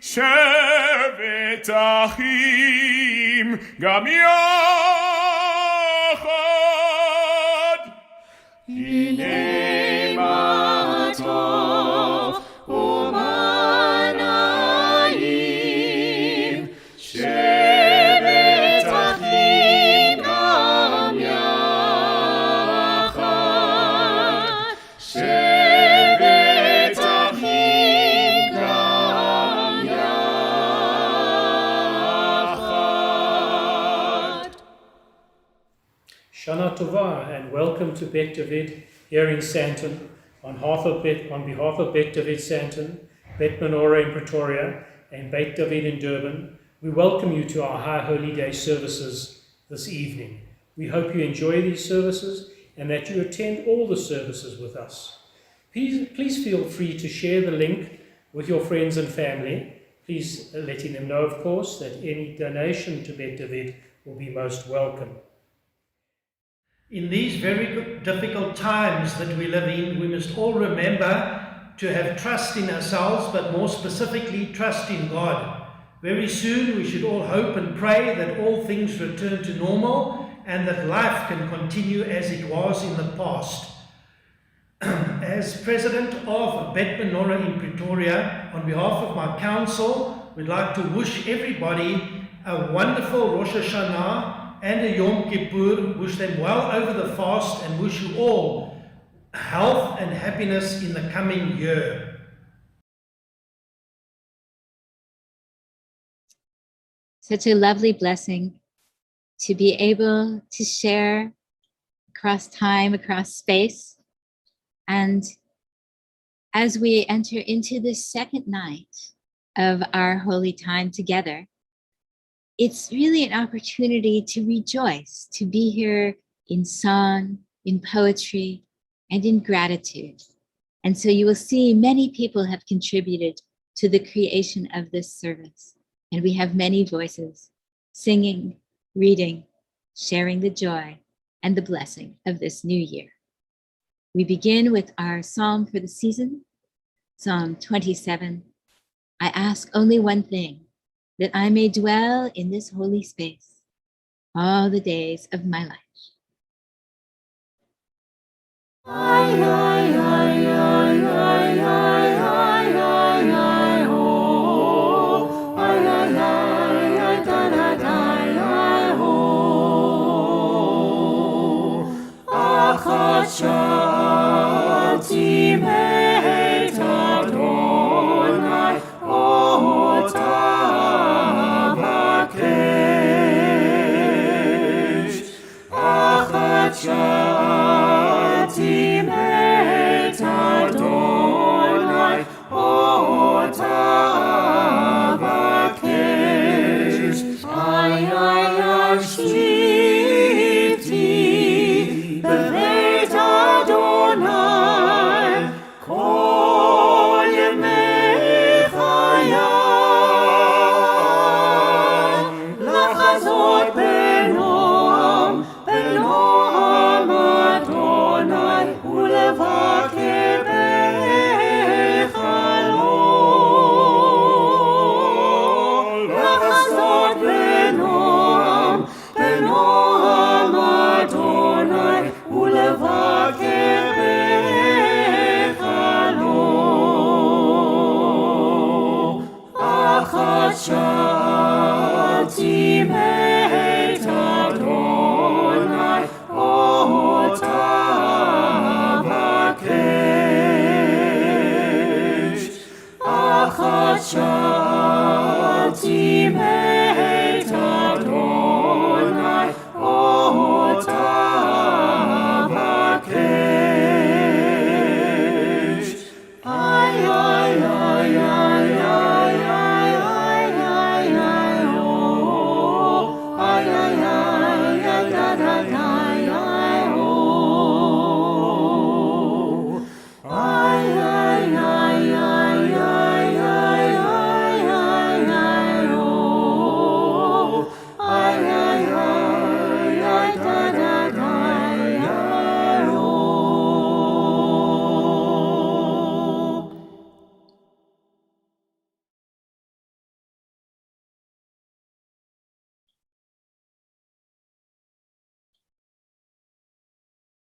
שבת אחים גם יחד. הנה מה טוב ומה נעים, שבת אחים גם יחד. שבת אחים גם יחד. Shana Tova, and welcome to Bet David here in Sandton. On behalf of Bet David Sandton, Bet Menorah in Pretoria, and Bet David in Durban, we welcome you to our High Holy Day services this evening. We hope you enjoy these services and that you attend all the services with us. Please feel free to share the link with your friends and family. Please letting them know, of course, that any donation to Bet David will be most welcome. In these very difficult times that we live in, we must all remember to have trust in ourselves, but more specifically, trust in God. Very soon we should all hope and pray that all things return to normal and that life can continue as it was in the past. As president of Bet Menorah in Pretoria, on behalf of my council, we'd like to wish everybody a wonderful Rosh Hashanah and a Yom Kippur, wish them well over the fast, and wish you all health and happiness in the coming year. Such a lovely blessing to be able to share across time, across space. And as we enter into this second night of our holy time together, it's really an opportunity to rejoice, to be here in song, in poetry, and in gratitude. And so you will see many people have contributed to the creation of this service. And we have many voices singing, reading, sharing the joy and the blessing of this new year. We begin with our psalm for the season, Psalm 27. I ask only one thing, that I may dwell in this holy space all the days of my life.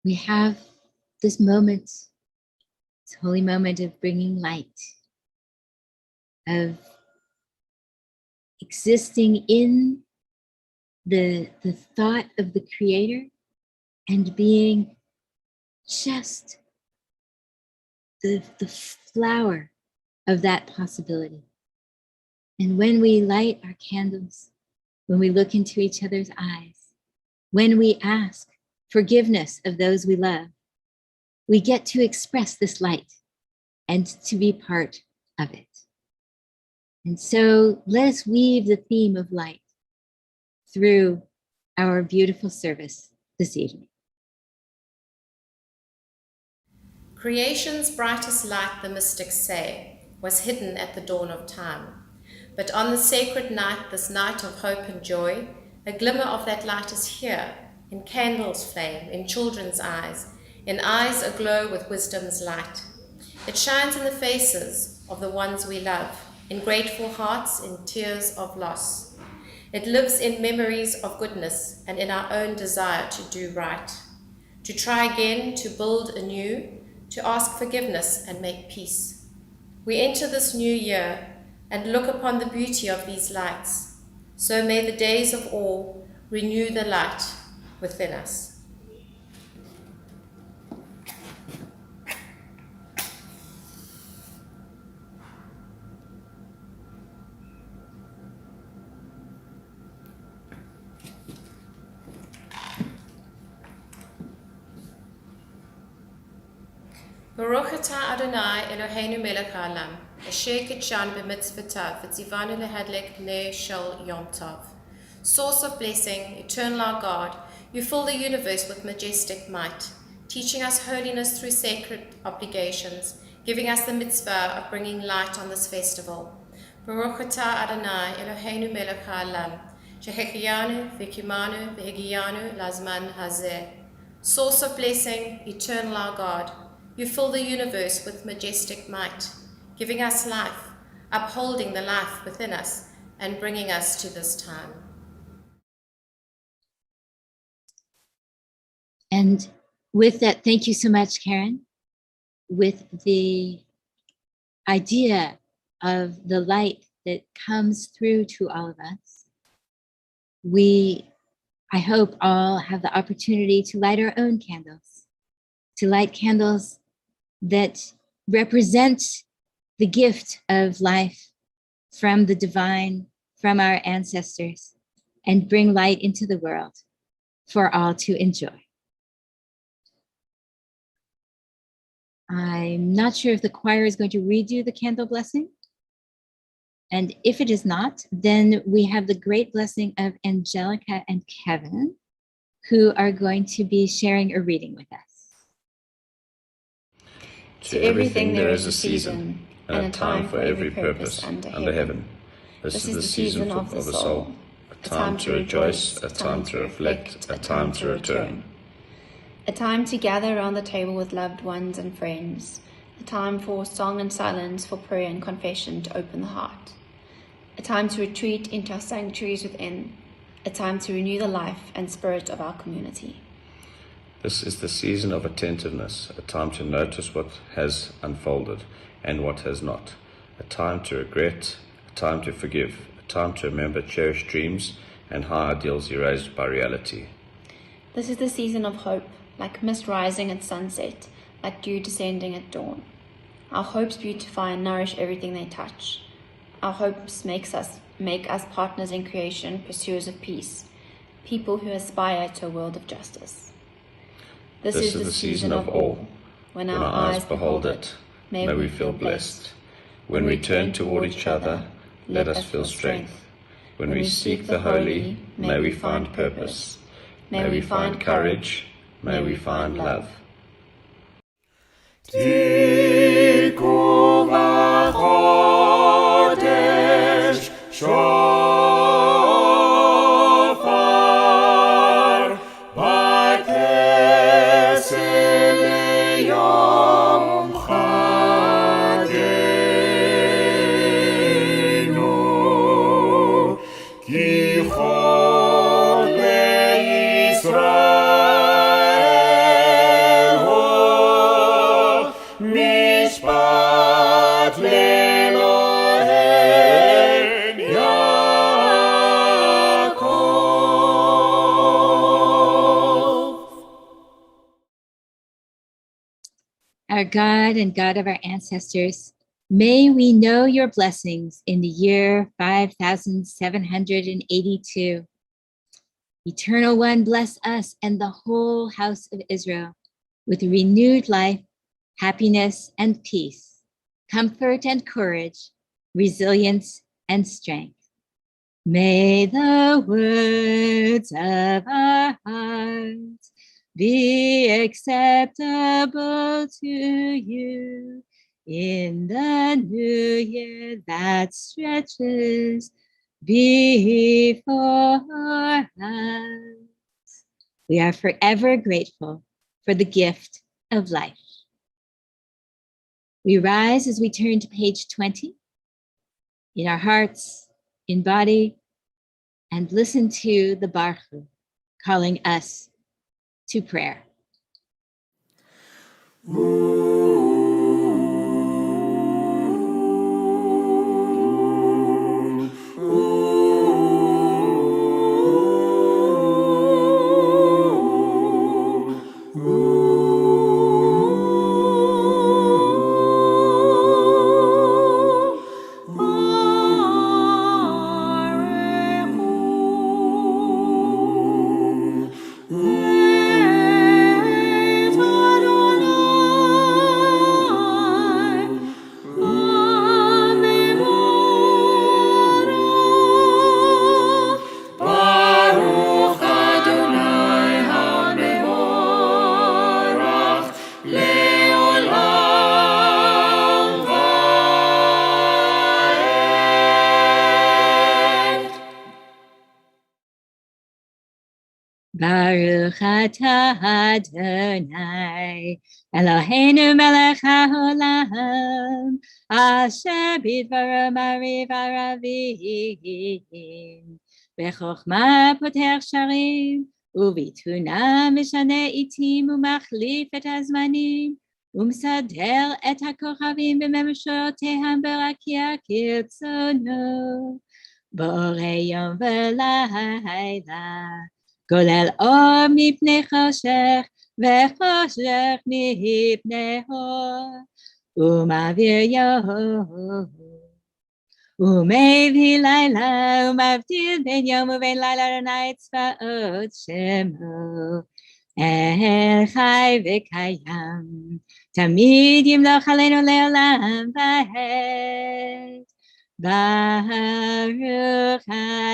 We have this moment, this holy moment of bringing light, of existing in the thought of the Creator and being just the flower of that possibility. And when we light our candles, when we look into each other's eyes, when we ask forgiveness of those we love, we get to express this light and to be part of it. And so let us weave the theme of light through our beautiful service this evening. Creation's brightest light, the mystics say, was hidden at the dawn of time. But on the sacred night, this night of hope and joy, a glimmer of that light is here, in candles' flame, in children's eyes, in eyes aglow with wisdom's light. It shines in the faces of the ones we love, in grateful hearts, in tears of loss. It lives in memories of goodness and in our own desire to do right, to try again, to build anew, to ask forgiveness and make peace. We enter this new year and look upon the beauty of these lights. So may the days of awe renew the light within us. Baruch atah Adonai Eloheinu melech haolam, asher kitshanu b'mitzvotav v'tzivanu lehadlik ner shel Yom Tov. Source of blessing, eternal our God, you fill the universe with majestic might, teaching us holiness through sacred obligations, giving us the mitzvah of bringing light on this festival. Baruch atah Adonai Eloheinu melech haolam, shehechianu v'kimanu v'higiyanu lazman hazeh. Source of blessing, eternal our God, you fill the universe with majestic might, giving us life, upholding the life within us, and bringing us to this time. And with that, thank you so much, Karen. With the idea of the light that comes through to all of us, I hope all have the opportunity to light our own candles, to light candles that represent the gift of life from the divine, from our ancestors, and bring light into the world for all to enjoy. I'm not sure if the choir is going to redo the candle blessing. And if it is not, then we have the great blessing of Angelica and Kevin, who are going to be sharing a reading with us. To everything there is a season, and a time for every purpose under heaven. This is the season of the soul, a time to rejoice, a time to reflect, a time to return. A time to gather around the table with loved ones and friends. A time for song and silence, for prayer and confession to open the heart. A time to retreat into our sanctuaries within. A time to renew the life and spirit of our community. This is the season of attentiveness, a time to notice what has unfolded and what has not. A time to regret, a time to forgive, a time to remember cherished dreams and high ideals erased by reality. This is the season of hope, like mist rising at sunset, like dew descending at dawn. Our hopes beautify and nourish everything they touch. Our hopes make us partners in creation, pursuers of peace, people who aspire to a world of justice. This is the season of awe. When our eyes behold it, may we feel blessed. When we turn toward each other, let us feel strength. When we seek the holy, may we find purpose. May we find courage. May we find love. Our God and God of our ancestors, may we know your blessings in the year 5782. Eternal One, bless us and the whole house of Israel with renewed life, happiness and peace, comfort and courage, resilience and strength. May the words of our hearts be acceptable to you in the new year that stretches before us. We are forever grateful for the gift of life. We rise as we turn to page 20 in our hearts, in body, and listen to the Baruch calling us to prayer. Baruch atah Adonai, Eloheinu melech haolam, asher bidvaro mariv aravim, bechokma poter sharim, ובתבונה משנה עיתים ומחליף את הזמנים, ומסדר את הכוכבים בממשלותיהם ברקיע כרצונו, בורא יום ולילה, גולל אור מפני חושך, וחושך מפני אור, ומעביר יום, ומביא לילה, ומבדיל בין יום ובין לילה, אדוני צבאות שמו, אל חי וקיים, תמיד ימלוך עלינו לעולם ועד. ברוך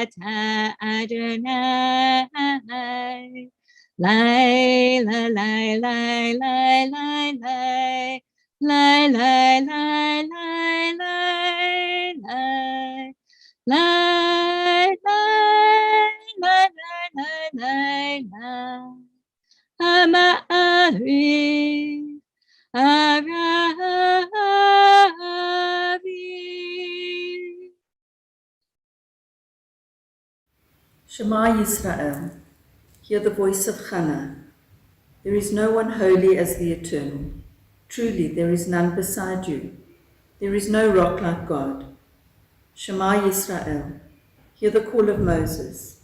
אתה אדוני, לילה, לילה, לילה, לילה, Shema Yisrael, hear the voice of Chana. There is no one holy as the Eternal. Truly, there is none beside you. There is no rock like God. Shema Yisrael, hear the call of Moses.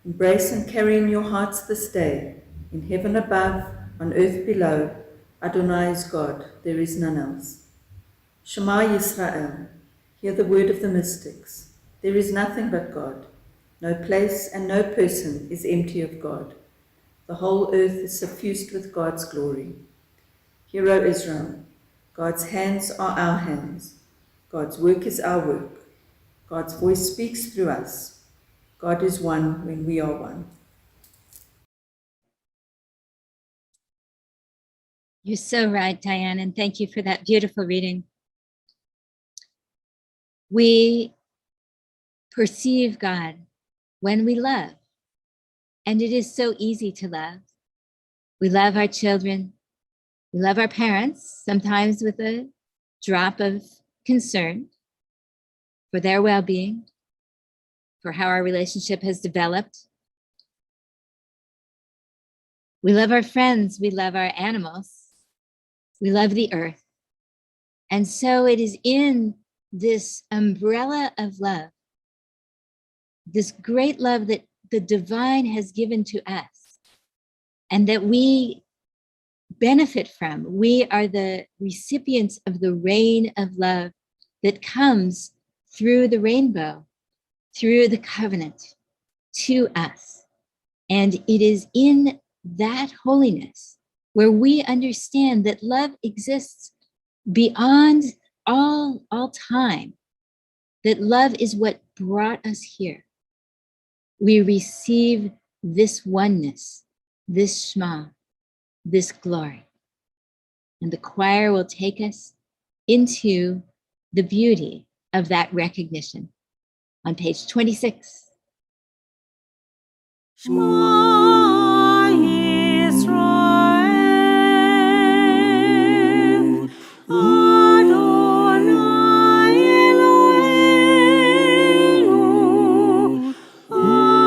Embrace and carry in your hearts this day, in heaven above, on earth below, Adonai is God, there is none else. Shema Yisrael, hear the word of the mystics. There is nothing but God. No place and no person is empty of God. The whole earth is suffused with God's glory. Hear, O Israel, God's hands are our hands. God's work is our work. God's voice speaks through us. God is one when we are one. You're so right, Diane, and thank you for that beautiful reading. We perceive God when we love, and it is so easy to love. We love our children, we love our parents, sometimes with a drop of concern for their well-being, for how our relationship has developed. We love our friends, we love our animals, we love the earth. And so it is in this umbrella of love, this great love that the divine has given to us and that we benefit from. We are the recipients of the rain of love that comes through the rainbow, through the covenant to us. And it is in that holiness where we understand that love exists beyond all time, that love is what brought us here. We receive this oneness, this Shema, this glory. And the choir will take us into the beauty of that recognition on page 26. Shema Yisrael, Adonai Eloheinu, Adonai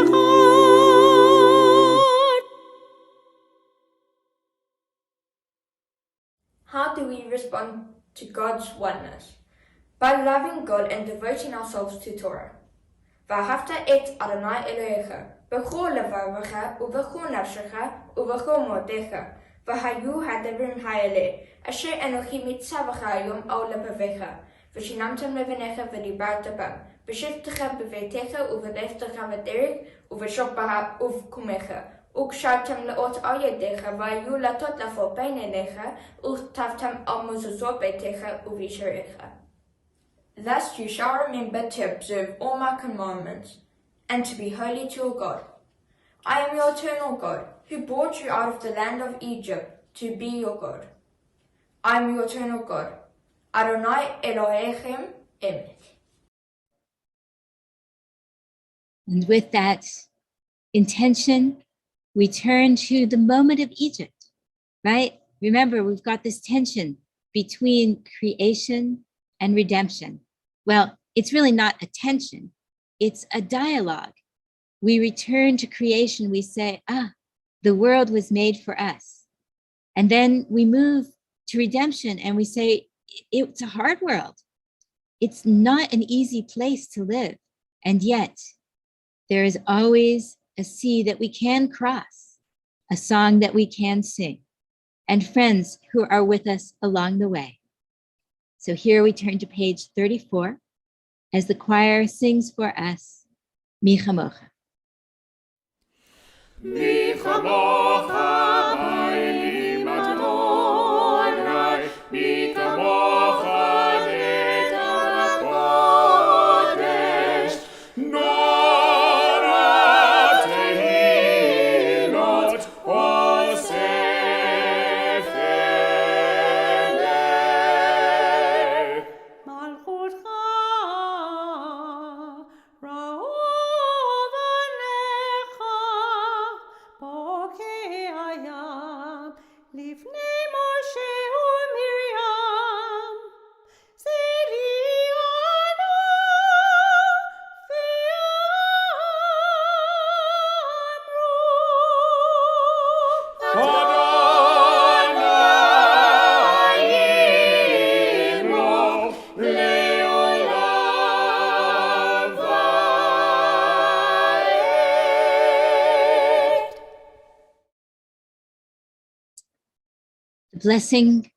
Echad. How do we respond to God's oneness? By loving God and devoting ourselves to Torah. ואהבת את אדוני אלוהיך בכל לבבך ובכל נפשך ובכל מאודך, והיו הדברים האלה אשר אנוכי מצווך היום על לבביך, ושיננתם לבניך ודיברת בם, בשבתך בביתך ובלכתך בדרך ובשוכבך ובקומך, וקשרתם לאות על ידיך, והיו לטות לפול בין עיניך, וכתבתם על מזוזות ביתך ובשעריך. Thus you shall remember to observe all my commandments, and to be holy to your God. I am your eternal God, who brought you out of the land of Egypt to be your God. I am your eternal God. Adonai Elohechem Emet. And with that intention, we turn to the moment of Egypt, right? Remember, we've got this tension between creation and redemption. Well, it's really not a tension, it's a dialogue. We return to creation, we say, the world was made for us. And then we move to redemption and we say, it's a hard world. It's not an easy place to live. And yet, there is always a sea that we can cross, a song that we can sing, and friends who are with us along the way. So here we turn to page 34 as the choir sings for us, Mi Chamocha. Mi chamocha ba'elim Adonai, mi kamocha ne'etar kodesh, nora tehilot osef eleh. Malchutcha ra'ov anecha, bokei hayam, lifnei Moshe u'Miriam, zeri'ana ve'amru, Adonai Yimro le'olam va'ed. The blessing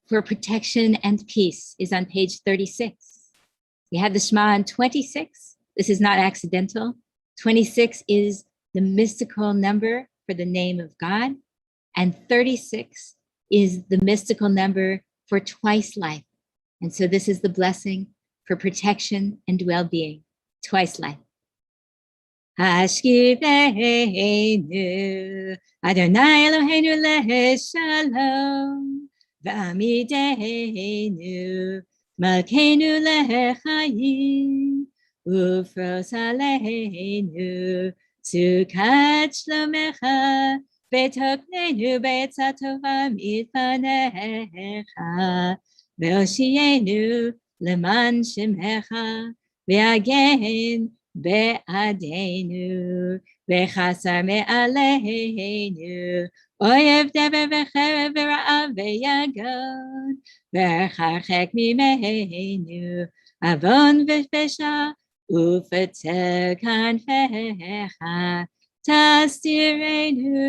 for protection and peace is on page 36. We had the Shema on 26. This is not accidental. 26 is the mystical number for the name of God, and 36 is the mystical number for twice life. And so this is the blessing for protection and well-being, twice life. Hashkiveinu, Adonai Eloheinu le'shalom, v'amideinu, malkeinu le'chayim, ufros aleinu, sukat shlomecha, v'tokneinu b'etzah tova mitpanecha, v'oshienu leman shemecha, v'yagen be'adenu, v'chasar me'aleinu, oyev dever v'cherev v'ra'av v'yagon, v'charchek mimeinu, avon v'pesha, u'fetel kanfecha, tastirenu.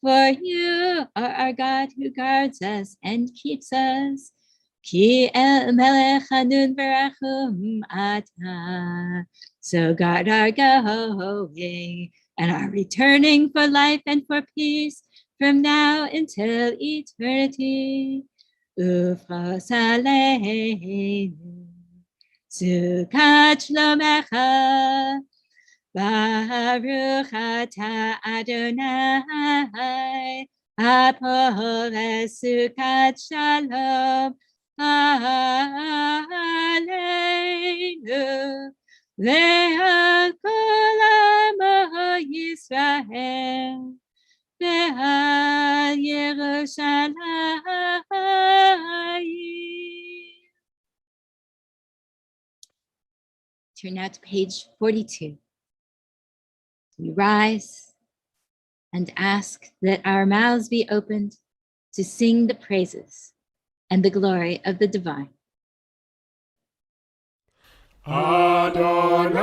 For you are our God who guards us and keeps us. Ki el melech hanun v'rachum ata. So guard our going and our returning for life and for peace from now until eternity. Ufros aleinu, sukat shlomecha, baruch ata Adonai, apol sukat shalom aleinu, ve'al kol amo Yisrael, ve'al Yerushalayim. Turn now to page 42. We rise and ask that our mouths be opened to sing the praises and the glory of the divine. Adonai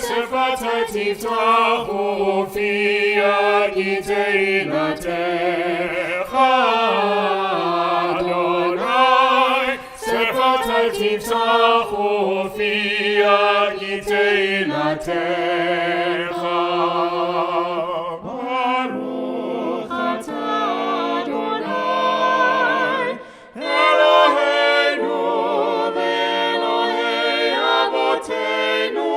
sefatai tiftachu fi agiteinatecha. Adonai sefatai tiftachu fi agiteinatecha. Baruch atah Adonai Eloheinu ve'Elohei Avotenu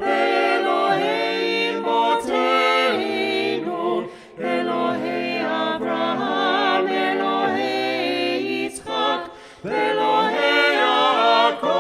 ve'Elohei Imotenu, Elohei Avraham, Elohei Yitzchak, ve'Elohei Yaakov.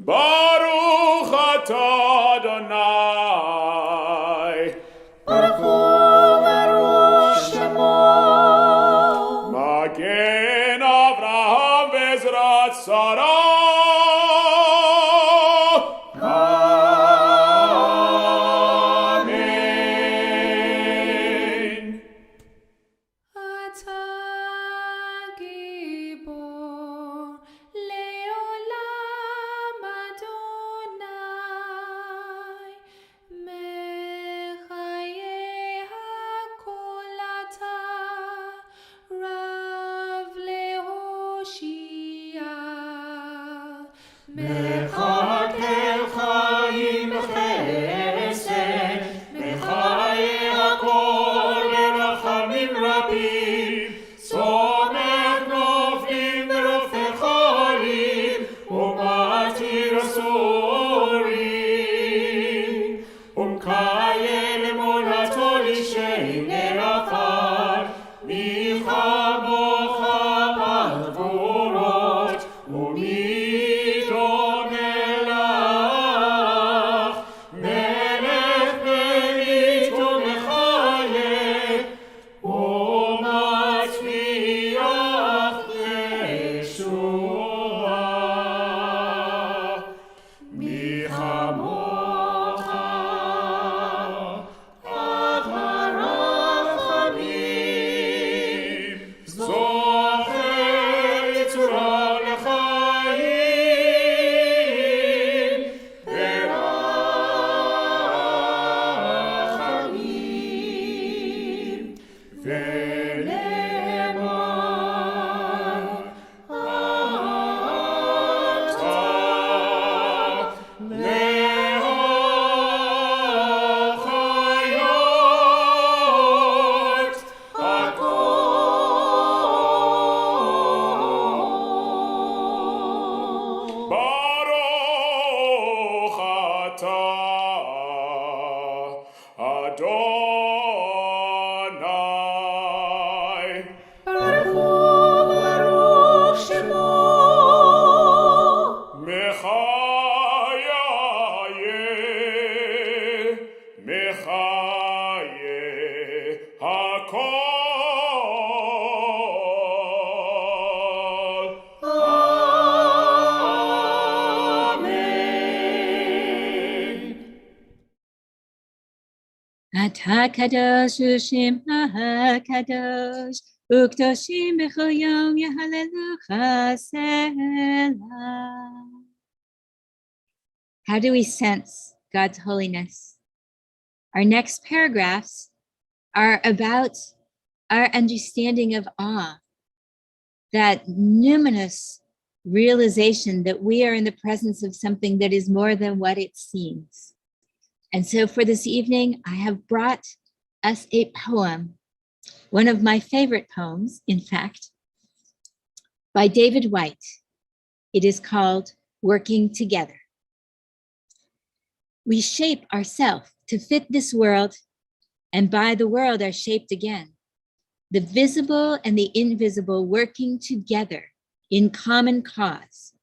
Baruch atah Adonai. Baruch Hu Baruch Shemo. Magen Avraham Bezrat Sarah. מחכה חיים וחסד, בחיי הכל ברחמים רבים, סומך נופלים ורופא חולים, ומתיר אסורים, ומקיים אמונתו לשני עפר, מחמוך בגבורות, Ata kadosh U'Shem HaKadosh U'Kdoshim B'chol Yom Yehalelucha Selah. How do we sense God's holiness? Our next paragraphs are about our understanding of awe, that numinous realization that we are in the presence of something that is more than what it seems. And so for this evening, I have brought us a poem, one of my favorite poems, in fact, by David White. It is called Working Together. We shape ourselves to fit this world, and by the world are shaped again. The visible and the invisible working together in common cause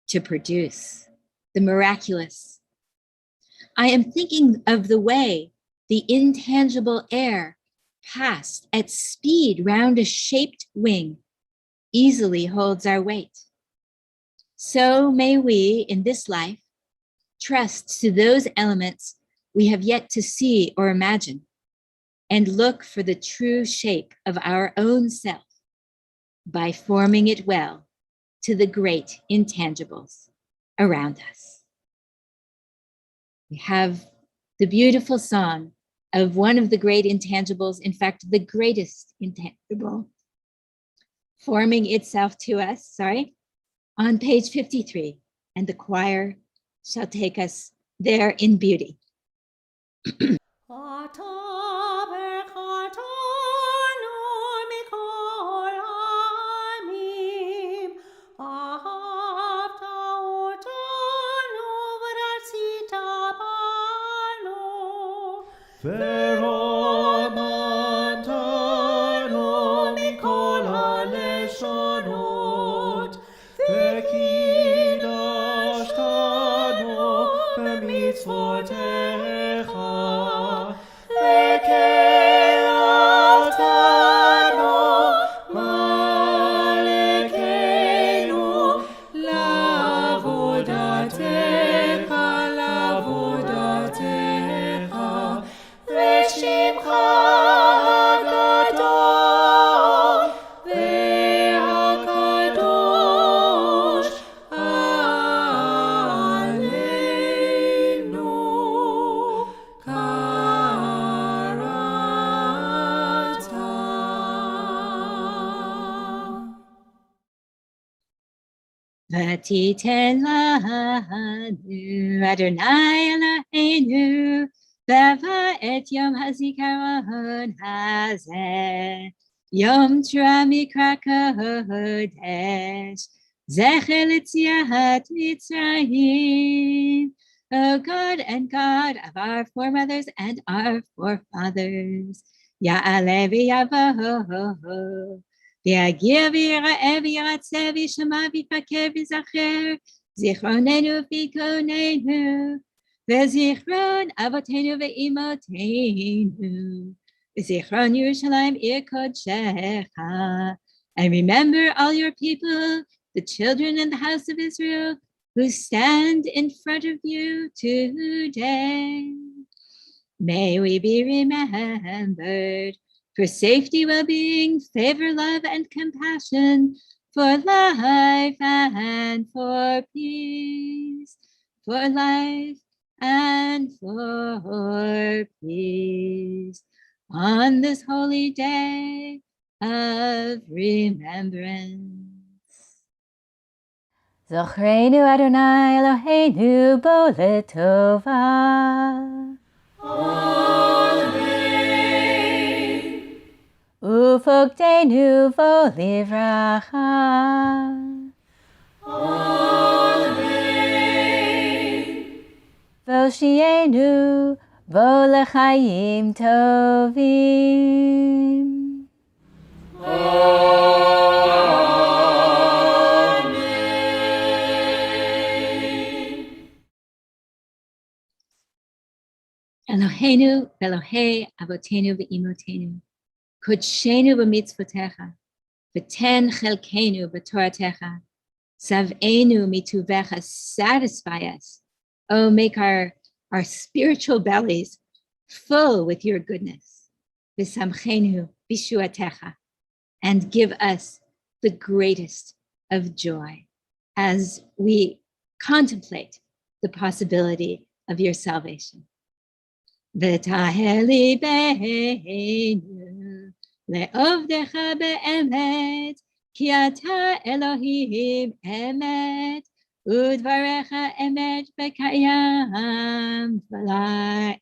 to produce the miraculous. I am thinking of the way the intangible air passed at speed round a shaped wing easily holds our weight. So may we, in this life, trust to those elements we have yet to see or imagine, and look for the true shape of our own self by forming it well to the great intangibles around us. We have the beautiful song of one of the great intangibles, in fact, the greatest intangible, forming itself to us, on page 53, and the choir shall take us there in beauty. ורוממתנו מכל הלשונות, וקידשת מצוותיך, וקראתנו מלכנו לעבודתך, לעבודתך, ושמך הגדול והקדוש עלינו קראת. ותיתן לנו אדוני אלוהינו בבא את יום הזיכרון הזה, יום תרועה מקרא קודש, זכר ליציאת מצרים. O God and God of our foremothers and our forefathers, יעלה ויבוא, ויגיע ויראה וירצה וישמע ויפקד ויזכר, זיכרוננו ופיכוננו, וזיכרון אבותינו ואימותינו, וזיכרון ירושלים עיר קודשך. And remember all your people, the children in the house of Israel, who stand in front of you today. May we be remembered for safety, well-being, favor, love, and compassion, for life and for peace, for life and for peace, on this holy day of remembrance. זכרנו אדוני אלוהינו בו לטובה. אמן. ופוקדנו בו לברכה. אמן. והושיענו בו לחיים טובים. Eloheinu ve'Elohei avotenu ve'imotenu, kodshenu b'mitzvotecha, v'ten chelkenu b'toratecha, sav'enu mituvecha, satisfy us. Oh, make our spiritual bellies full with your goodness. V'samchenu b'shuatecha, and give us the greatest of joy as we contemplate the possibility of your salvation. V'taher libeinu le'ovdecha be'emet, ki ata Elohim emet, udvarecha emet v'kayam v'la'ed.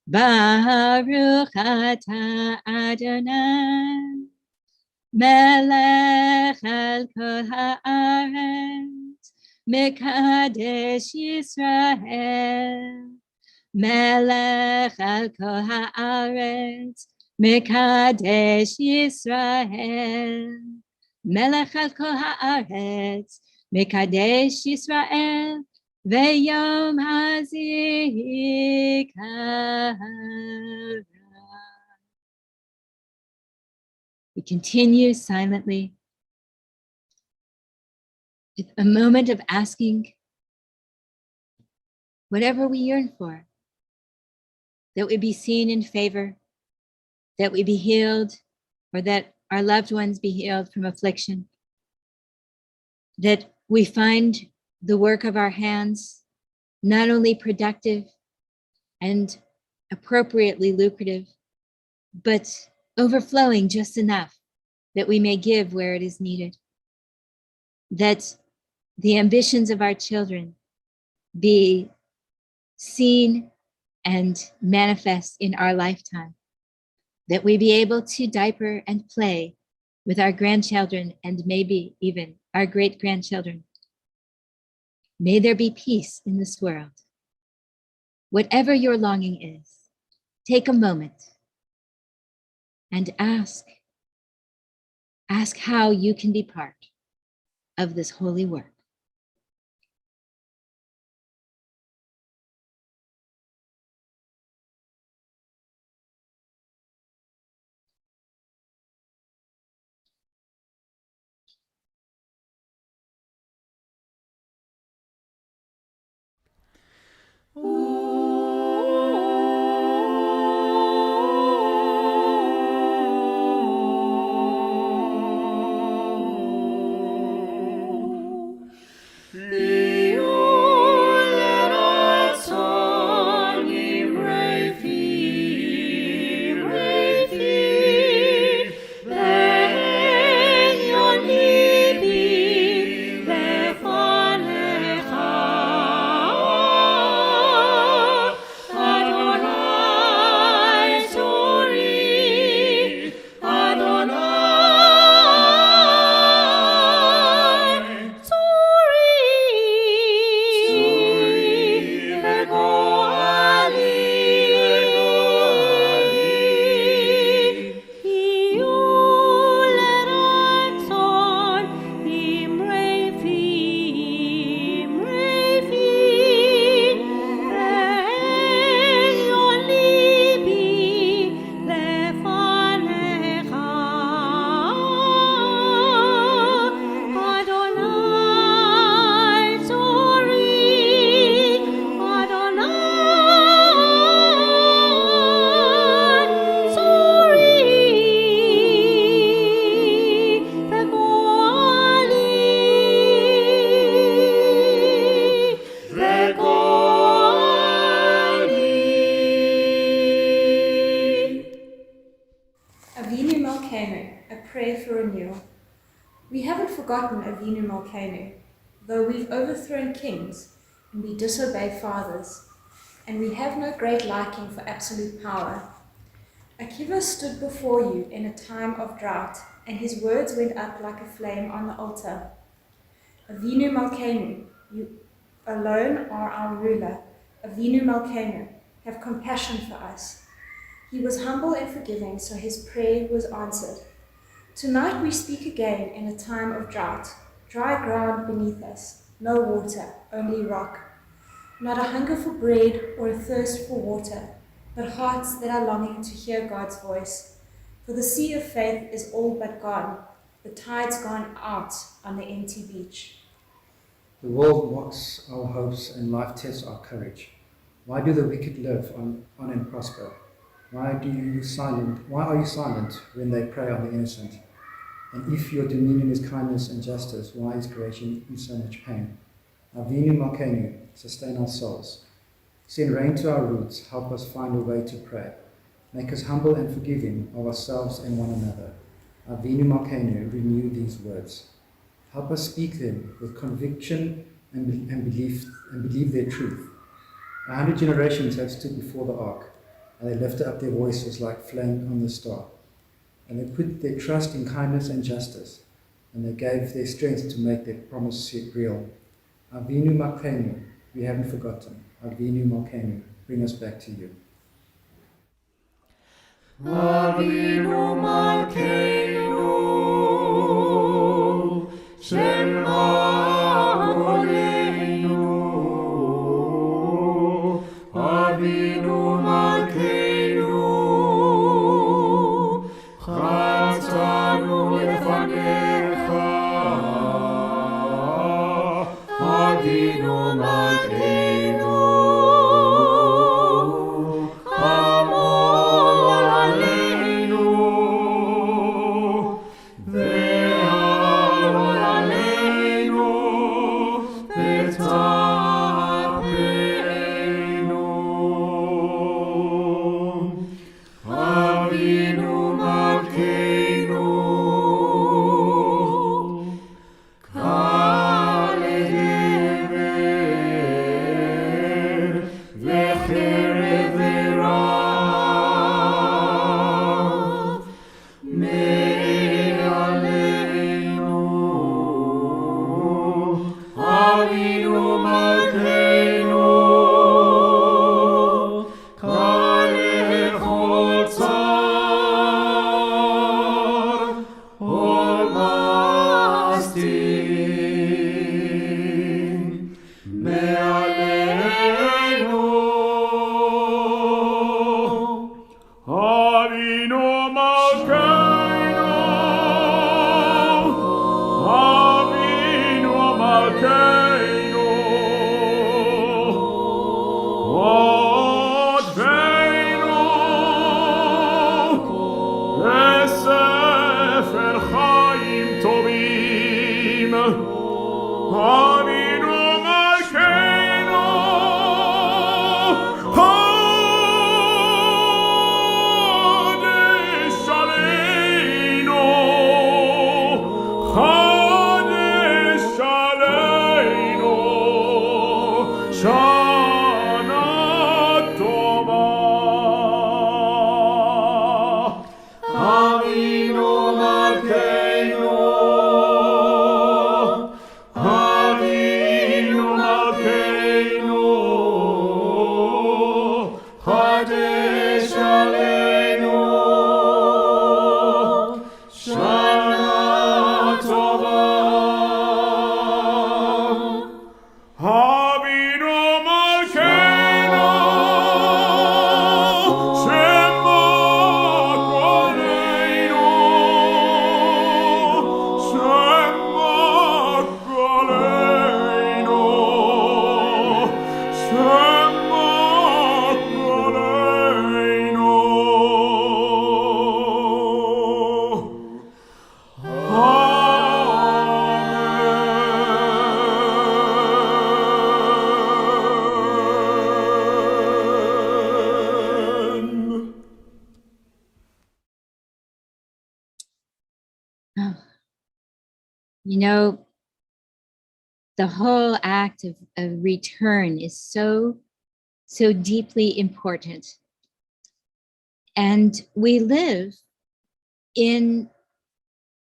Baruch ata Adonai, melech al kol ha'aretz, Mekadesh Yisrael, Melech al kol haaretz, Mekadesh Yisrael, Melech al kol haaretz, Mekadesh Yisrael, Veyom HaZikaron. We continue silently with a moment of asking whatever we yearn for, that we be seen in favor, that we be healed, or that our loved ones be healed from affliction, that we find the work of our hands not only productive and appropriately lucrative, but overflowing just enough that we may give where it is needed, that the ambitions of our children be seen and manifest in our lifetime, that we be able to diaper and play with our grandchildren and maybe even our great-grandchildren. May there be peace in this world. Whatever your longing is, take a moment and ask how you can be part of this holy work. Malkeinu. Though we've overthrown kings, and we disobey fathers, and we have no great liking for absolute power. Akiva stood before you in a time of drought, and his words went up like a flame on the altar. Avinu Malkeinu, you alone are our ruler. Avinu Malkeinu, have compassion for us. He was humble and forgiving, so his prayer was answered. Tonight we speak again in a time of drought, dry ground beneath us, no water, only rock. Not a hunger for bread or a thirst for water, but hearts that are longing to hear God's voice. For the sea of faith is all but gone, the tide's gone out on the empty beach. The world mocks our hopes and life tests our courage. Why do the wicked live on and prosper? Why are you silent when they prey on the innocent? And if your dominion is kindness and justice, why is creation in so much pain? Avinu Malkeinu, sustain our souls. Send rain to our roots, help us find a way to pray. Make us humble and forgiving of ourselves and one another. Avinu Malkeinu, renew these words. Help us speak them with conviction and believe their truth. 100 generations have stood before the ark, and they lifted up their voices like flame on the star. And they put their trust in kindness and justice, and they gave their strength to make their promise real. Avinu Malkeinu, we haven't forgotten. Avinu Malkeinu, bring us back to you. Avinu Malkeinu, Shema Koleinu. Avinu Malkeinu, Chatzanu lefanecha. Avinu Malkeinu, Amol aleinu, ve'amol aleinu, v'tapeinu. Avinu Malkeinu, kal hever v'cherev v'rav me'aleinu. Avinu Malkeinu, kal echol tzar ol mastin me'aleinu. Avinu Malkeinu, Avinu Malkeinu, Odveinu, Sefer Chaim Tovim. Avinu Malkeinu, Chodesh Aleinu, Chodesh Aleinu, Shana Tova. Avinu Malkeinu, Avinu Malkeinu, Chodesh Aleinu, Shana Tova. Avinu Malkeinu, Shema Koleinu, Shema Koleinu, Shema Koleinu. Amen. Oh, you know, the whole act of return is so deeply important. And we live in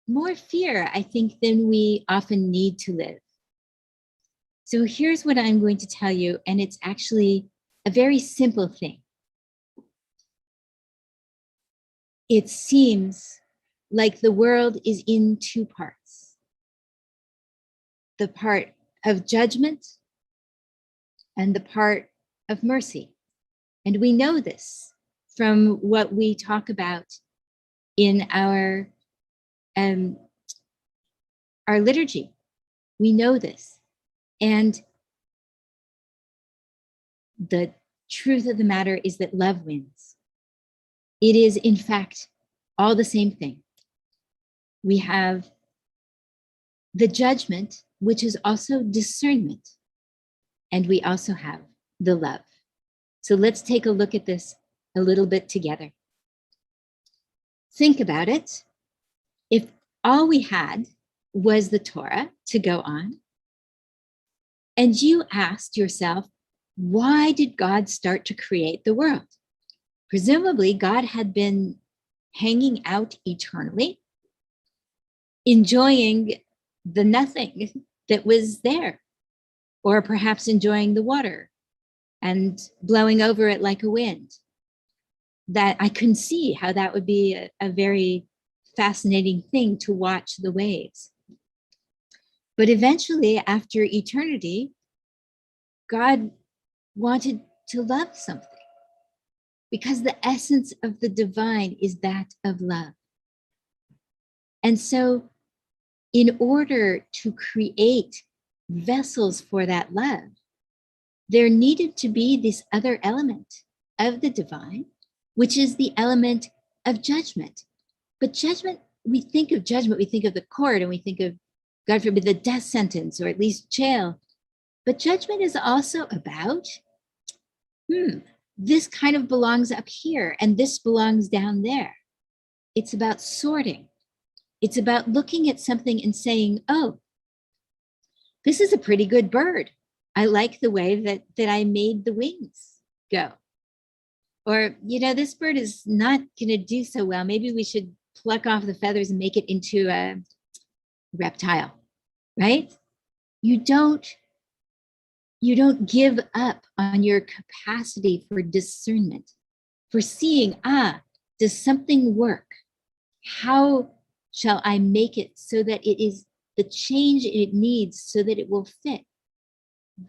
more fear, I think, than we often need to live. So here's what I'm going to tell you, and it's actually a very simple thing. It seems like the world is in two parts. The part of judgment and the part of mercy. And we know this from what we talk about in our liturgy. We know this. And the truth of the matter is that love wins. It is, in fact, all the same thing. We have the judgment, which is also discernment, and we also have the love. So let's take a look at this a little bit together. Think about it. If all we had was the Torah to go on, and you asked yourself, why did God start to create the world? Presumably, God had been hanging out eternally, enjoying the nothing that was there, or perhaps enjoying the water and blowing over it like a wind. That I couldn't see how that would be a very fascinating thing to watch the waves. But eventually, after eternity, God wanted to love something, because the essence of the divine is that of love. And so in order to create vessels for that love, there needed to be this other element of the divine, which is the element of judgment. But judgment, we think of judgment, we think of the court, and we think of, God forbid, the death sentence, or at least jail. But judgment is also about, this kind of belongs up here, and this belongs down there. It's about sorting. It's about looking at something and saying, oh, this is a pretty good bird. I like the way that I made the wings go. Or, this bird is not going to do so well. Maybe we should pluck off the feathers and make it into a reptile, right? You don't give up on your capacity for discernment, for seeing, does something work? How shall I make it so that it is the change it needs so that it will fit?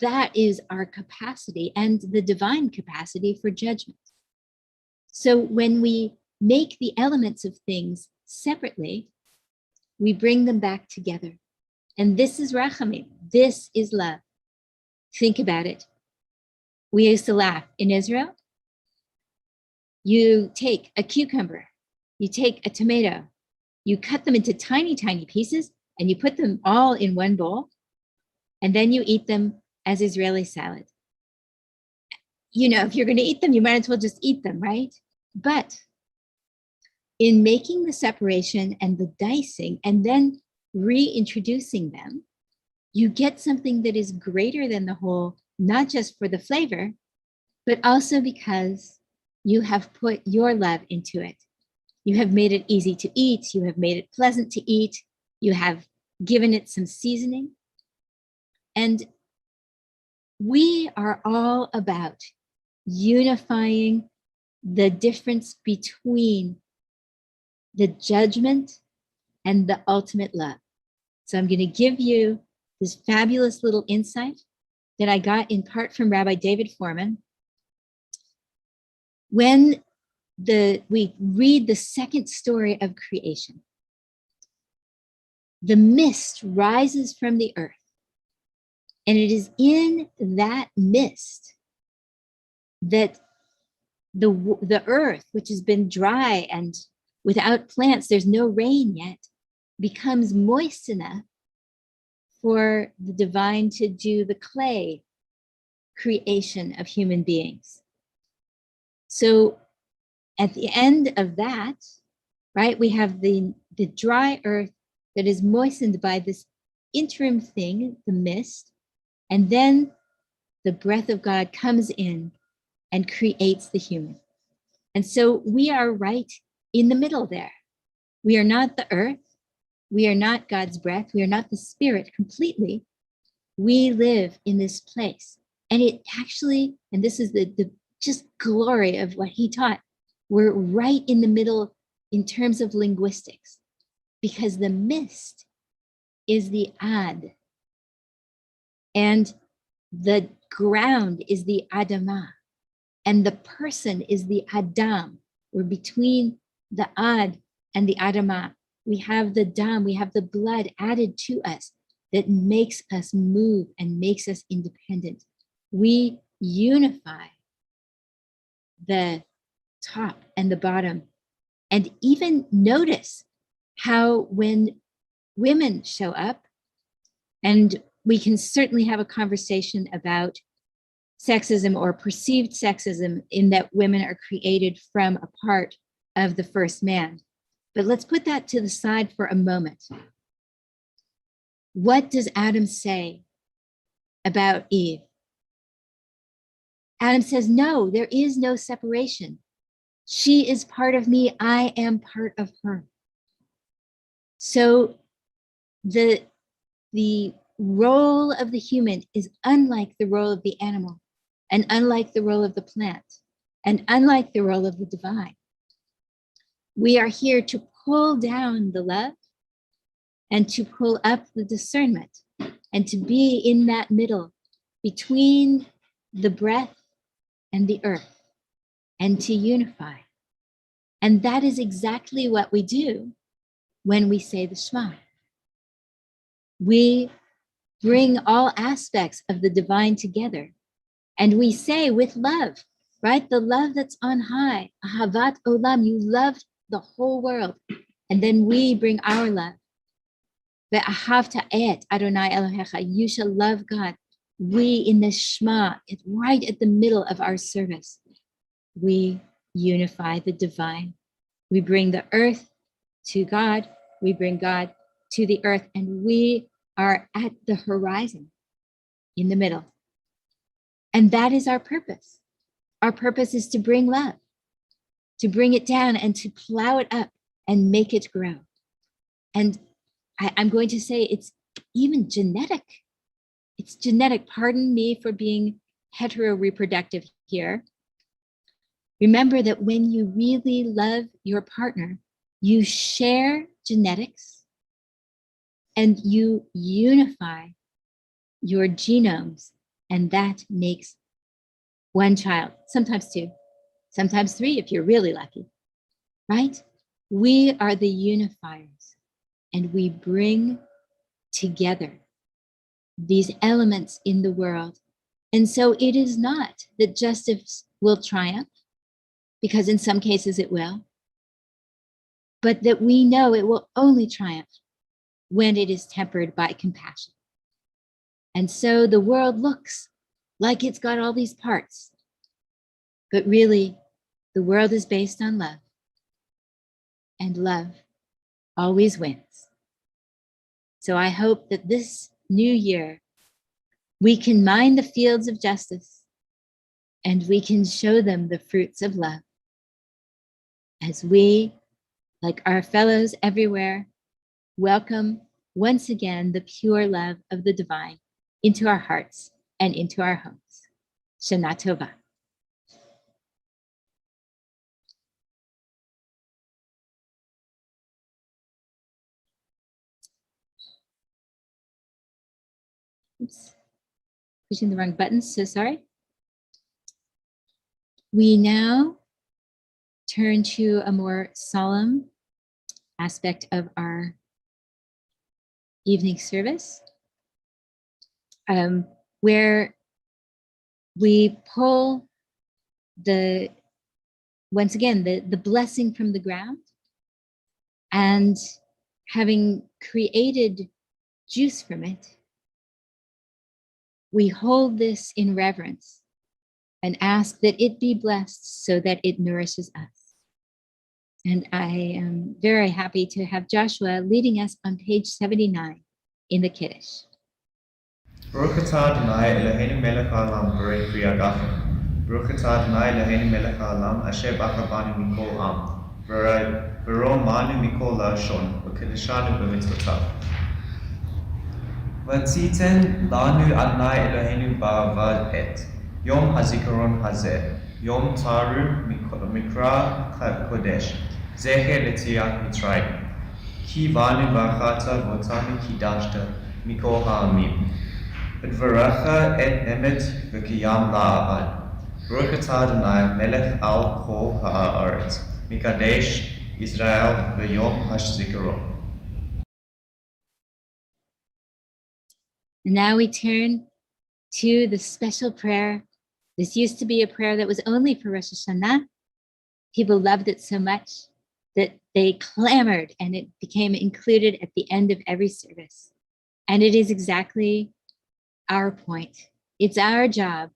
That is our capacity and the divine capacity for judgment. So when we make the elements of things separately, we bring them back together. And this is rachamim. This is love. Think about it. We used to laugh in Israel. You take a cucumber, you take a tomato, you cut them into tiny, tiny pieces, and you put them all in one bowl, and then you eat them as Israeli salad. If you're going to eat them, you might as well just eat them, right? But in making the separation and the dicing and then reintroducing them, you get something that is greater than the whole, not just for the flavor, but also because you have put your love into it. You have made it easy to eat. You have made it pleasant to eat. You have given it some seasoning. And we are all about unifying the difference between the judgment and the ultimate love. So I'm going to give you this fabulous little insight that I got in part from Rabbi David Foreman. When we read the second story of creation, the mist rises from the earth, and it is in that mist that the earth, which has been dry and without plants, there's no rain yet, becomes moist enough for the divine to do the clay creation of human beings. So at the end of that, right, we have the dry earth that is moistened by this interim thing, the mist, and then the breath of God comes in and creates the human. And so we are right in the middle there. We are not the earth. We are not God's breath. We are not the spirit completely. We live in this place. And it actually, and this is the just glory of what he taught, we're right in the middle in terms of linguistics, because the mist is the ad, and the ground is the adamah, and the person is the adam. We're between the ad and the adamah. We have the dam, we have the blood added to us that makes us move and makes us independent. We unify the top and the bottom. And even notice how when women show up, and we can certainly have a conversation about sexism or perceived sexism in that women are created from a part of the first man. But let's put that to the side for a moment. What does Adam say about Eve? Adam says, no, there is no separation. She is part of me. I am part of her. So the role of the human is unlike the role of the animal, and unlike the role of the plant, and unlike the role of the divine. We are here to pull down the love and to pull up the discernment, and to be in that middle between the breath and the earth, and to unify. And that is exactly what we do when we say the Shema. We bring all aspects of the divine together, and we say with love, right? The love that's on high, ahavat olam, you love the whole world. And then we bring our love. Ve'ahavta et Adonai Elohecha, you shall love God. We in the Shema, right at the middle of our service, we unify the divine. We bring the earth to God, we bring God to the earth, and we are at the horizon in the middle. And that is our purpose. Our purpose is to bring love, to bring it down and to plow it up and make it grow. And I'm going to say it's even genetic. It's genetic. Pardon me for being hetero-reproductive here. Remember that when you really love your partner, you share genetics and you unify your genomes, and that makes one child, sometimes two, sometimes three if you're really lucky, right? We are the unifiers, and we bring together these elements in the world. And so it is not that justice will triumph, because in some cases it will, but that we know it will only triumph when it is tempered by compassion. And so the world looks like it's got all these parts, but really the world is based on love, and love always wins. So I hope that this new year we can mine the fields of justice, and we can show them the fruits of love as we, like our fellows everywhere, welcome once again the pure love of the divine into our hearts and into our homes. Shana Tova. Oops, pushing the wrong button, so sorry. We now turn to a more solemn aspect of our evening service, where we pull once again, the blessing from the ground, and having created juice from it, we hold this in reverence and ask that it be blessed so that it nourishes us. And I am very happy to have Joshua leading us on page 79 in the Kiddush. Baruch atah Adonai Eloheinu melech haolam borei pri hagafim. Baruch atah Adonai Eloheinu melech haolam asher bachar banu mikol am. V'ro manu mikol lashon v'kedeshanu b'mitzvotav. V'tziten lanu Adonai Eloheinu ba'avad et Yom hazikaron hazeh Yom taru mikra kodesh zecher l'tziat Mitzrayim. Ki vanu barchata v'otanu kidashta mikol ha'amim. V'dvaracha et emet v'kiyam la'avad. Baruch atah Adonai melech al kol ha'aretz mikadesh Israel v'yom hashzikaron. And now we turn to the special prayer. This used to be a prayer that was only for Rosh Hashanah. People loved it so much that they clamored, and it became included at the end of every service. And it is exactly our point. It's our job.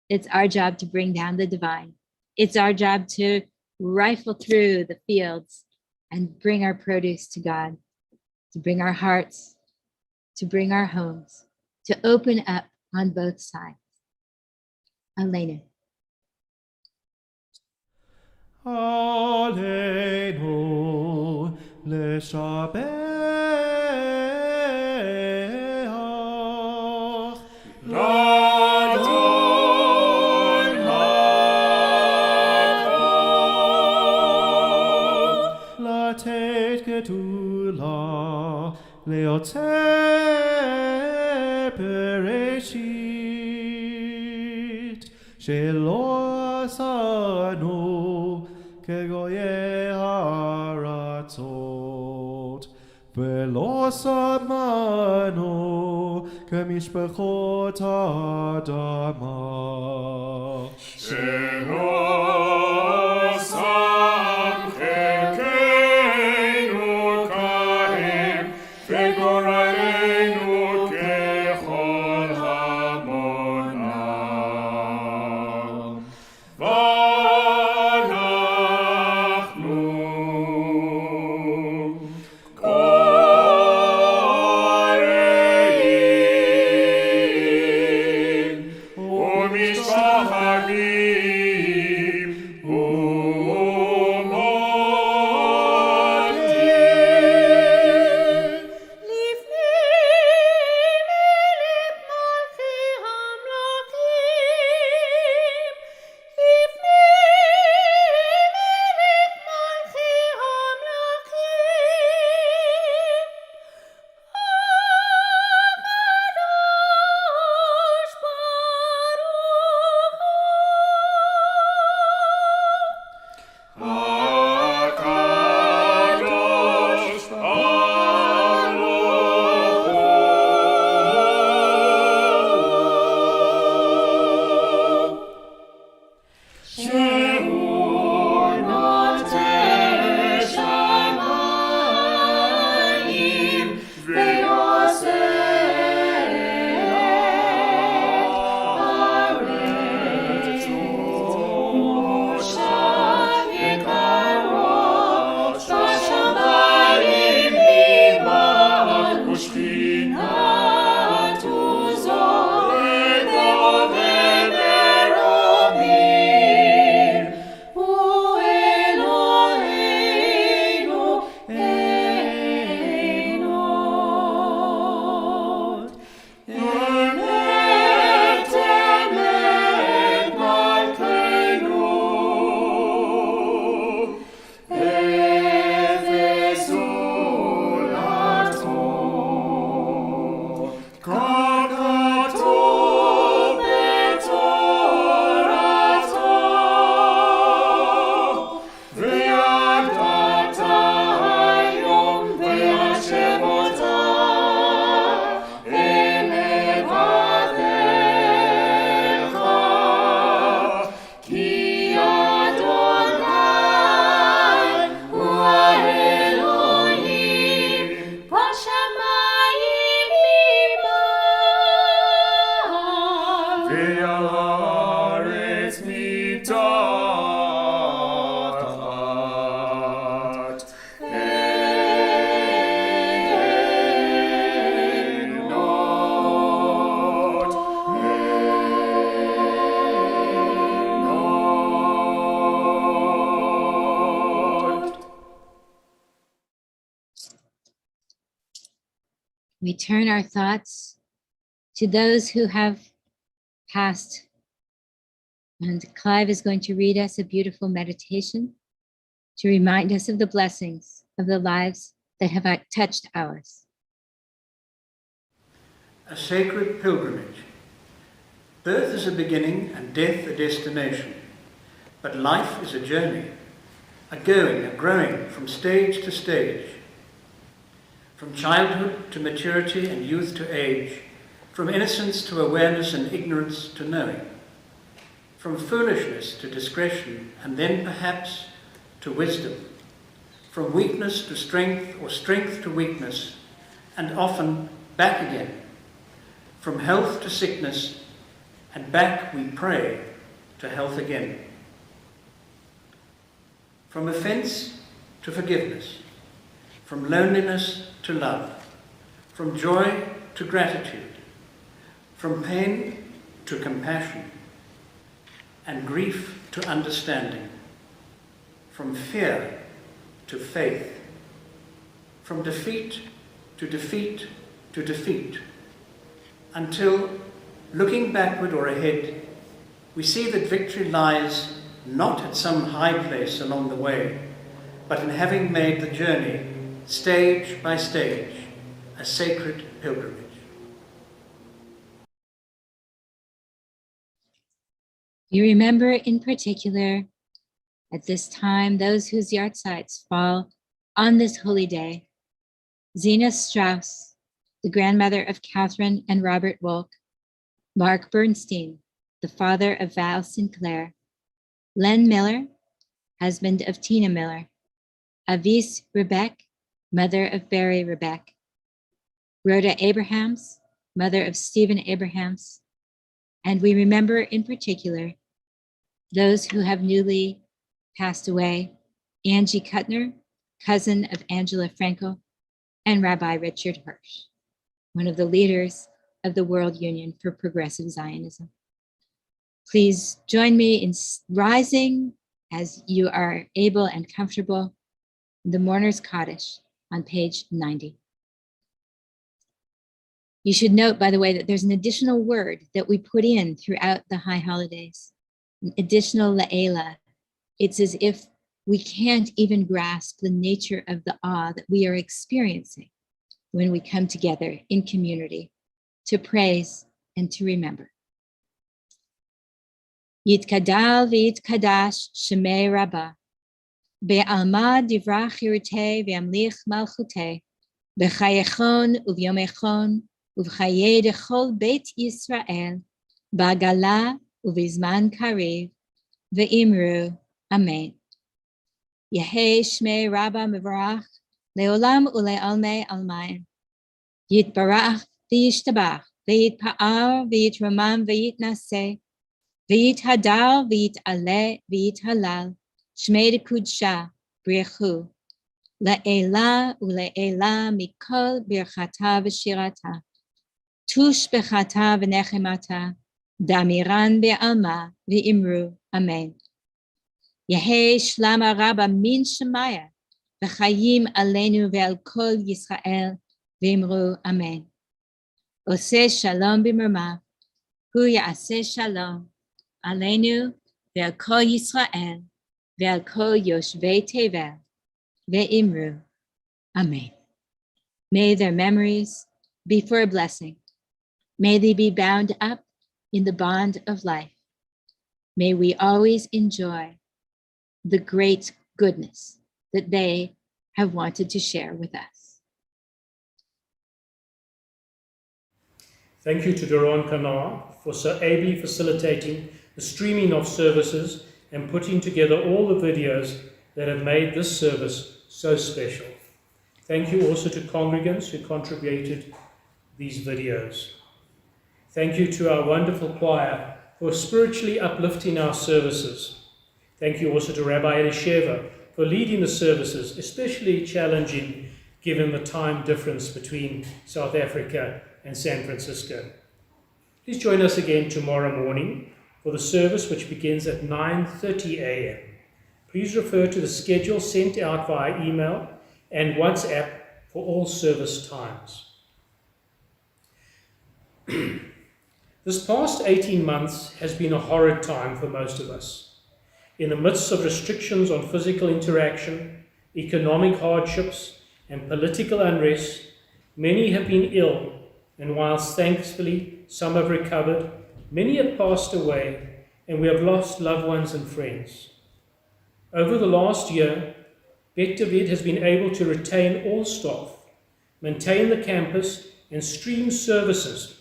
It's our job to bring down the divine. It's our job to rifle through the fields and bring our produce to God, to bring our hearts, to bring our homes, to open up on both sides. Elena. Aleinu leshabeach l'Adon HaKol latet gedula leotzer bereshit shelo asanu כגויי הארצות, ולא שמענו כמשפחות האדמה. שלא שם חלקנו כהם, וגורלנו ככל המונם. We turn our thoughts to those who have passed. And Clive is going to read us a beautiful meditation to remind us of the blessings of the lives that have touched ours. A sacred pilgrimage. Birth is a beginning and death a destination. But life is a journey, a going, a growing from stage to stage. From childhood to maturity and youth to age, from innocence to awareness and ignorance to knowing, from foolishness to discretion and then perhaps to wisdom, from weakness to strength or strength to weakness, and often back again, from health to sickness, and back we pray to health again. From offence to forgiveness, from loneliness to love, from joy to gratitude, from pain to compassion, and grief to understanding, from fear to faith, from defeat to defeat to defeat, until, looking backward or ahead, we see that victory lies not at some high place along the way, but in having made the journey, stage by stage, a sacred pilgrimage. You remember in particular at this time those whose yahrzeits fall on this holy day: Zena Strauss, the grandmother of Catherine and Robert Wolk; Mark Bernstein, the father of Val Sinclair; Len Miller, husband of Tina Miller; Avis Rebeck, mother of Barry Rebeck; Rhoda Abrahams, mother of Stephen Abrahams. And we remember in particular those who have newly passed away: Angie Kuttner, cousin of Angela Frankel, and Rabbi Richard Hirsch, one of the leaders of the World Union for Progressive Zionism. Please join me in rising as you are able and comfortable in the Mourner's Kaddish on page 90. You should note, by the way, that there's an additional word that we put in throughout the high holidays, an additional la'ela. It's as if we can't even grasp the nature of the awe that we are experiencing when we come together in community to praise and to remember. Yitkadal v'yitkadash shemei Rabbah, be'alma divra chirutei ve'amlich malchutei, b'chayechon uvyomechon uv'chayei dechol beit Yisrael, ba'gala uv'izman karev, ve'imru, amen. Yehei shmei Rabbah mevarach, le'olam ule'almei almaim. Yitbarach v'yishtabach, v'yitpa'ar v'yitramam v'yitnaseh, v'yithadar v'yit'aleh v'yithalal, shmei dekudsha b'rechu, le'ela ule'ela mikol birchata v'shirata, tush bechata v'nechemata, damiran be'alma v'imru, amen. Yehei shlama Rabbah min shemaya, v'chayim aleinu ve'al kol Yisrael, v'imru, amen. Oseh shalom b'mirma, hu ya'aseh shalom, aleinu ve'al kol Yisrael, ve'al kol yoshvei tevel, ve'imru, amen. May their memories be for a blessing. May they be bound up in the bond of life. May we always enjoy the great goodness that they have wanted to share with us. Thank you to Doron Kanar for so ably facilitating the streaming of services and putting together all the videos that have made this service so special. Thank you also to congregants who contributed these videos. Thank you to our wonderful choir for spiritually uplifting our services. Thank you also to Rabbi Elisheva for leading the services, especially challenging given the time difference between South Africa and San Francisco. Please join us again tomorrow morning for the service, which begins at 9:30 a.m. Please refer to the schedule sent out via email and WhatsApp for all service times. This past 18 months has been a horrid time for most of us. In the midst of restrictions on physical interaction, economic hardships, and political unrest, many have been ill, and whilst thankfully some have recovered, many have passed away, and we have lost loved ones and friends. Over the last year, Bet David has been able to retain all staff, maintain the campus, and stream services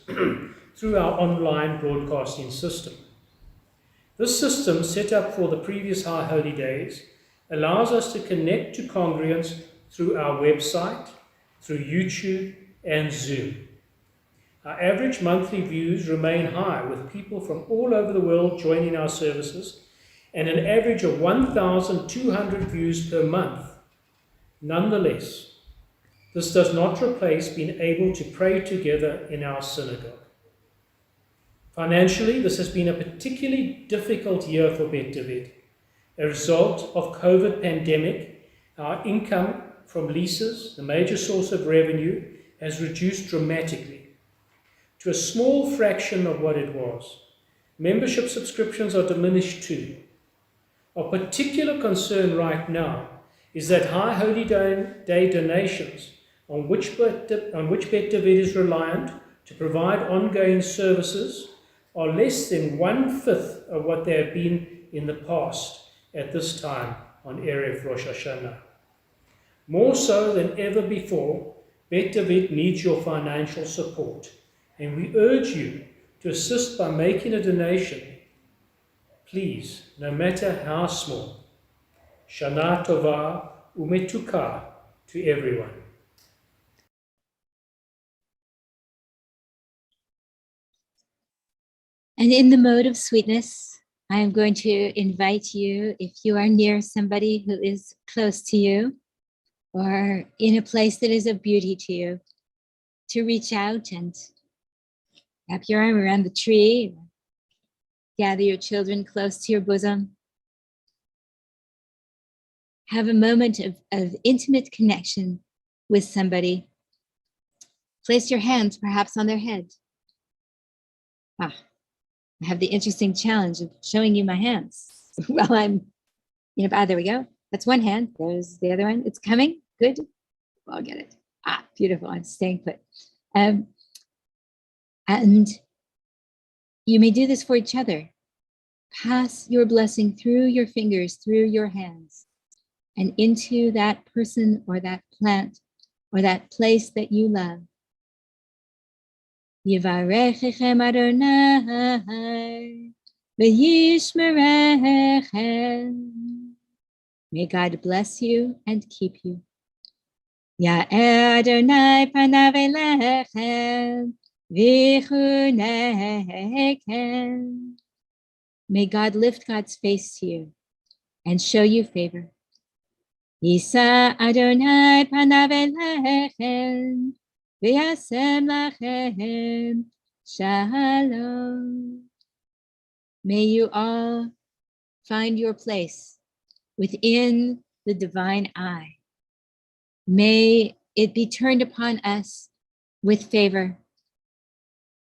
through our online broadcasting system. This system, set up for the previous High Holy Days, allows us to connect to congregants through our website, through YouTube, and Zoom. Our average monthly views remain high, with people from all over the world joining our services, and an average of 1,200 views per month. Nonetheless, this does not replace being able to pray together in our synagogue. Financially, this has been a particularly difficult year for Bet David. A result of COVID pandemic, our income from leases, the major source of revenue, has reduced dramatically to a small fraction of what it was. Membership subscriptions are diminished too. Of particular concern right now is that High Holy Day donations on which Bet David is reliant to provide ongoing services are less than 1/5 of what they have been in the past at this time on Erev Rosh Hashanah. More so than ever before, Bet David needs your financial support, and we urge you to assist by making a donation. Please, no matter how small. Shana Tova Umetuka to everyone. And in the mode of sweetness, I am going to invite you, if you are near somebody who is close to you or in a place that is of beauty to you, to reach out and wrap your arm around the tree, gather your children close to your bosom. Have a moment of intimate connection with somebody. Place your hands perhaps on their head. I have the interesting challenge of showing you my hands while I'm, there we go. That's one hand. There's the other one. It's coming. Good. I'll get it. Beautiful. I'm staying put. And you may do this for each other. Pass your blessing through your fingers, through your hands, and into that person or that plant or that place that you love. Yivarechechem Adonai v'yishmerechem. May God bless you and keep you. Ya'er Adonai panav elechem v'chunechem. May God lift God's face to you and show you favor. Yisa Adonai panav elechem v'yasem lachem shalom. May you all find your place within the divine eye. May it be turned upon us with favor.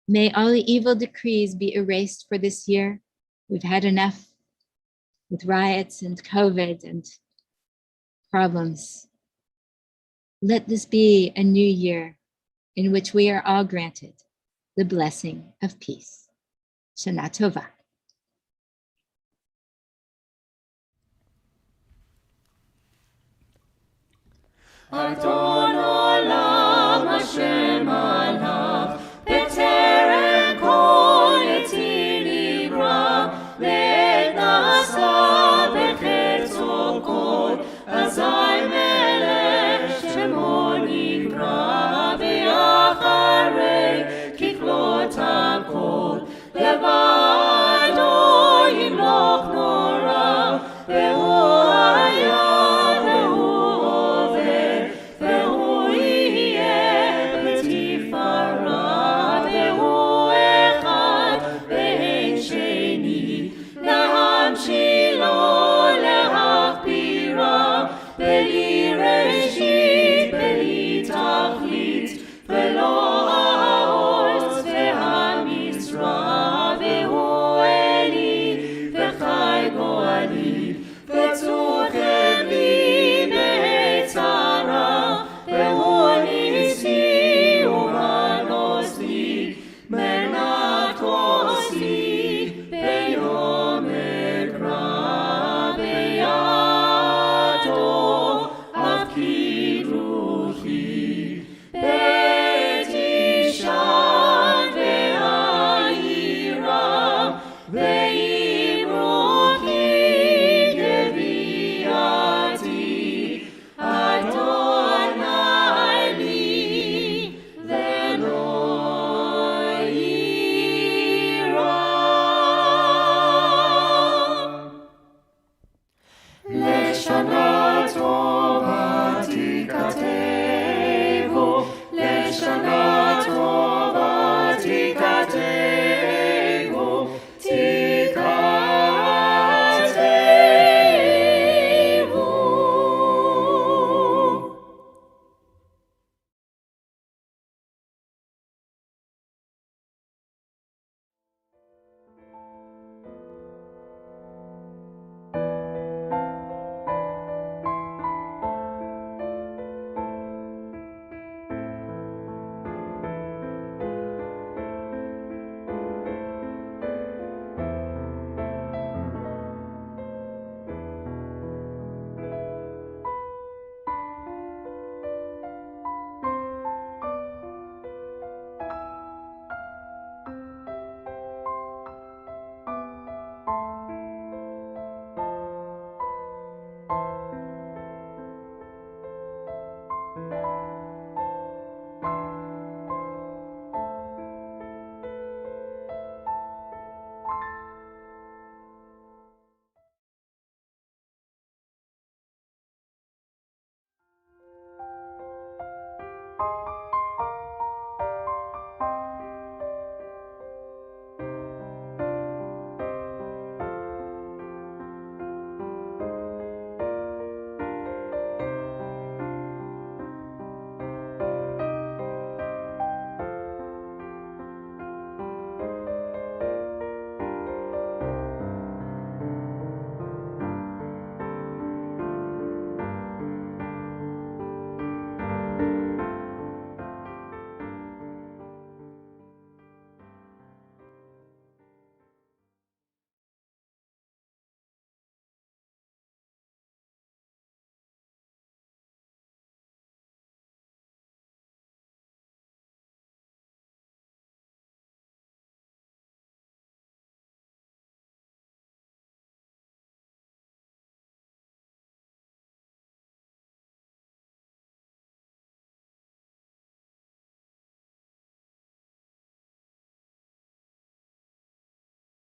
May all the evil decrees be erased for this year. We've had enough with riots and COVID and problems. Let this be a new year in which we are all granted the blessing of peace. Shana Tova. Adonai